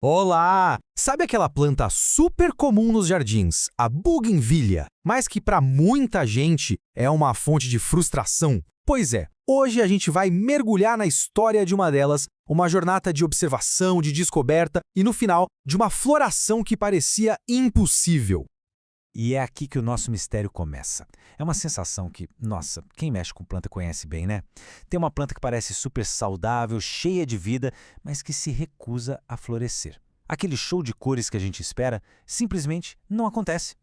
Olá! Sabe aquela planta super comum nos jardins, a bougainvillea, mas que para muita gente é uma fonte de frustração? Pois é, hoje a gente vai mergulhar na história de uma delas, uma jornada de observação, de descoberta e, no final, de uma floração que parecia impossível. E é aqui que o nosso mistério começa. É uma sensação que, nossa, quem mexe com planta conhece bem, né? Tem uma planta que parece super saudável, cheia de vida, mas que se recusa a florescer. Aquele show de cores que a gente espera simplesmente não acontece.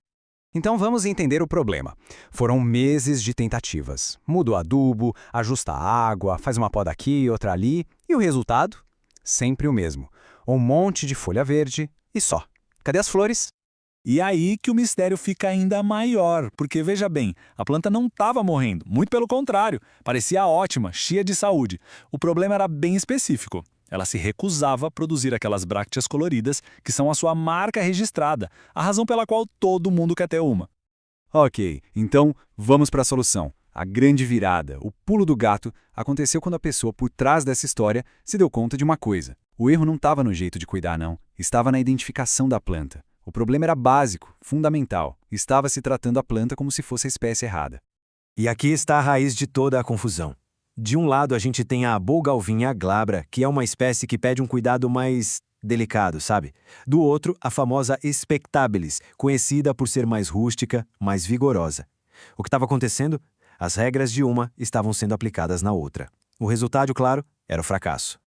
Então vamos entender o problema. Foram meses de tentativas. Muda o adubo, ajusta a água, faz uma poda aqui, outra ali, e o resultado? Sempre o mesmo. Um monte de folha verde e só. Cadê as flores? E aí que o mistério fica ainda maior, porque veja bem, a planta não estava morrendo, muito pelo contrário, parecia ótima, cheia de saúde. O problema era bem específico. Ela se recusava a produzir aquelas brácteas coloridas que são a sua marca registrada, a razão pela qual todo mundo quer ter uma. Ok, então vamos para a solução. A grande virada, o pulo do gato, aconteceu quando a pessoa por trás dessa história se deu conta de uma coisa. O erro não estava no jeito de cuidar, não. Estava na identificação da planta. O problema era básico, fundamental. Estava se tratando a planta como se fosse a espécie errada. E aqui está a raiz de toda a confusão. De um lado, a gente tem a Bougalvinha glabra, que é uma espécie que pede um cuidado mais delicado, sabe? Do outro, a famosa Spectabilis, conhecida por ser mais rústica, mais vigorosa. O que estava acontecendo? As regras de uma estavam sendo aplicadas na outra. O resultado, claro, era o fracasso.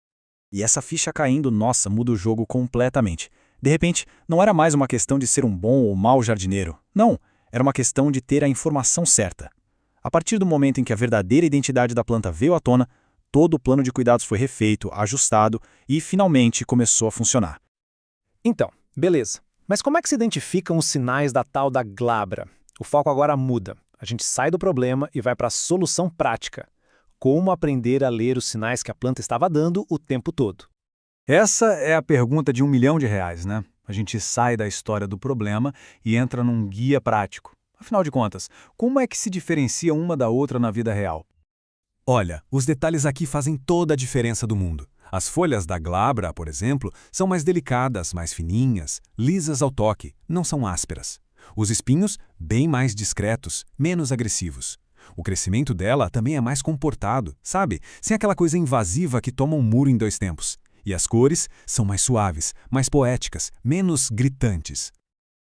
E essa ficha caindo, nossa, muda o jogo completamente. De repente, não era mais uma questão de ser um bom ou mau jardineiro. Não, era uma questão de ter a informação certa. A partir do momento em que a verdadeira identidade da planta veio à tona, todo o plano de cuidados foi refeito, ajustado e, finalmente, começou a funcionar. Então, beleza. Mas como é que se identificam os sinais da tal da glabra? O foco agora muda. A gente sai do problema e vai para a solução prática. Como aprender a ler os sinais que a planta estava dando o tempo todo? Essa é a pergunta de R$1 milhão, né? A gente sai da história do problema e entra num guia prático. Afinal de contas, como é que se diferencia uma da outra na vida real? Olha, os detalhes aqui fazem toda a diferença do mundo. As folhas da glabra, por exemplo, são mais delicadas, mais fininhas, lisas ao toque, não são ásperas. Os espinhos, bem mais discretos, menos agressivos. O crescimento dela também é mais comportado, sabe? Sem aquela coisa invasiva que toma um muro em 2 tempos. E as cores são mais suaves, mais poéticas, menos gritantes.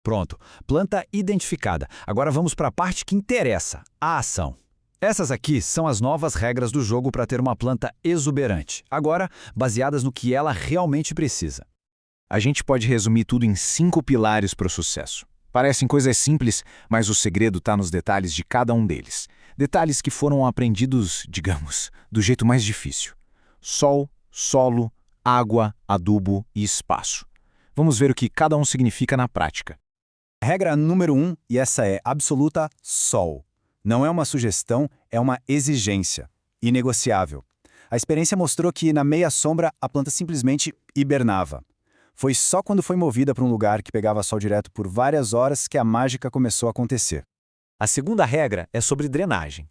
Pronto, planta identificada. Agora vamos para a parte que interessa, a ação. Essas aqui são as novas regras do jogo para ter uma planta exuberante, agora baseadas no que ela realmente precisa. A gente pode resumir tudo em 5 pilares para o sucesso. Parecem coisas simples, mas o segredo está nos detalhes de cada um deles. Detalhes que foram aprendidos, digamos, do jeito mais difícil. Sol, solo, água, adubo e espaço. Vamos ver o que cada um significa na prática. Regra número 1, e essa é absoluta: sol. Não é uma sugestão, é uma exigência. Inegociável. A experiência mostrou que, na meia sombra, a planta simplesmente hibernava. Foi só quando foi movida para um lugar que pegava sol direto por várias horas que a mágica começou a acontecer. A segunda regra é sobre drenagem.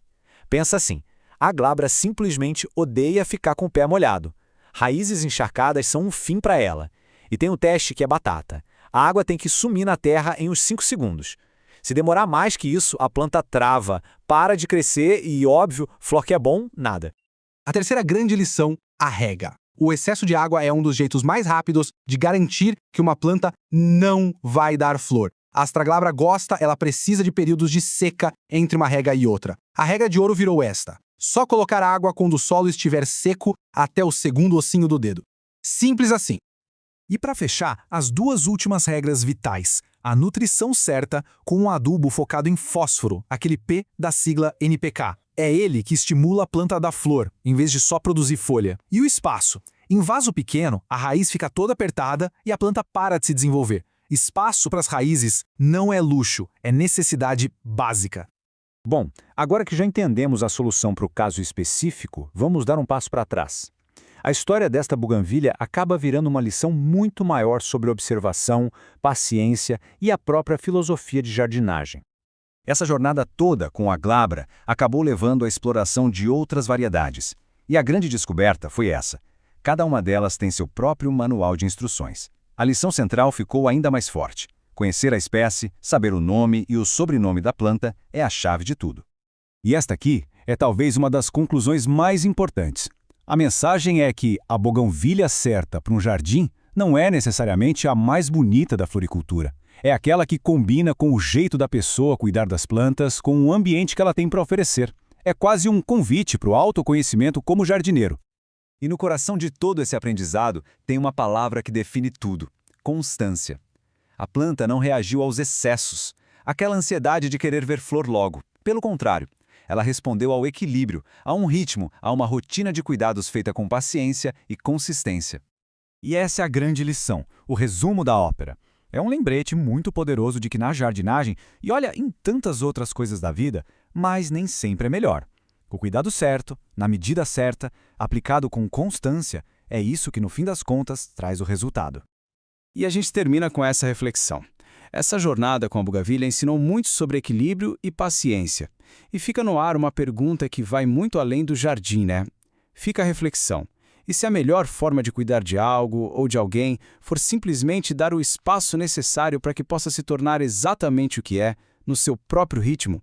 Pensa assim, a glabra simplesmente odeia ficar com o pé molhado. Raízes encharcadas são um fim para ela. E tem um teste que é batata. A água tem que sumir na terra em uns 5 segundos. Se demorar mais que isso, a planta trava, para de crescer e, óbvio, flor que é bom, nada. A terceira grande lição, a rega. O excesso de água é um dos jeitos mais rápidos de garantir que uma planta não vai dar flor. A astraglabra gosta, ela precisa de períodos de seca entre uma rega e outra. A regra de ouro virou esta: só colocar água quando o solo estiver seco até o segundo ossinho do dedo. Simples assim. E para fechar, as 2 últimas regras vitais. A nutrição certa com um adubo focado em fósforo, aquele P da sigla NPK. É ele que estimula a planta a dar flor, em vez de só produzir folha. E o espaço. Em vaso pequeno, a raiz fica toda apertada e a planta para de se desenvolver. Espaço para as raízes não é luxo, é necessidade básica. Bom, agora que já entendemos a solução para o caso específico, vamos dar um passo para trás. A história desta bougainvillea acaba virando uma lição muito maior sobre observação, paciência e a própria filosofia de jardinagem. Essa jornada toda com a glabra acabou levando à exploração de outras variedades. E a grande descoberta foi essa: cada uma delas tem seu próprio manual de instruções. A lição central ficou ainda mais forte. Conhecer a espécie, saber o nome e o sobrenome da planta é a chave de tudo. E esta aqui é talvez uma das conclusões mais importantes. A mensagem é que a bougainvillia certa para um jardim não é necessariamente a mais bonita da floricultura. É aquela que combina com o jeito da pessoa cuidar das plantas, com o ambiente que ela tem para oferecer. É quase um convite para o autoconhecimento como jardineiro. E no coração de todo esse aprendizado tem uma palavra que define tudo: constância. A planta não reagiu aos excessos, aquela ansiedade de querer ver flor logo. Pelo contrário, ela respondeu ao equilíbrio, a um ritmo, a uma rotina de cuidados feita com paciência e consistência. E essa é a grande lição, o resumo da ópera. É um lembrete muito poderoso de que na jardinagem, e olha, em tantas outras coisas da vida, mas nem sempre é melhor. O cuidado certo, na medida certa, aplicado com constância, é isso que no fim das contas traz o resultado. E a gente termina com essa reflexão. Essa jornada com a bougainvillia ensinou muito sobre equilíbrio e paciência. E fica no ar uma pergunta que vai muito além do jardim, né? Fica a reflexão. E se a melhor forma de cuidar de algo ou de alguém for simplesmente dar o espaço necessário para que possa se tornar exatamente o que é, no seu próprio ritmo?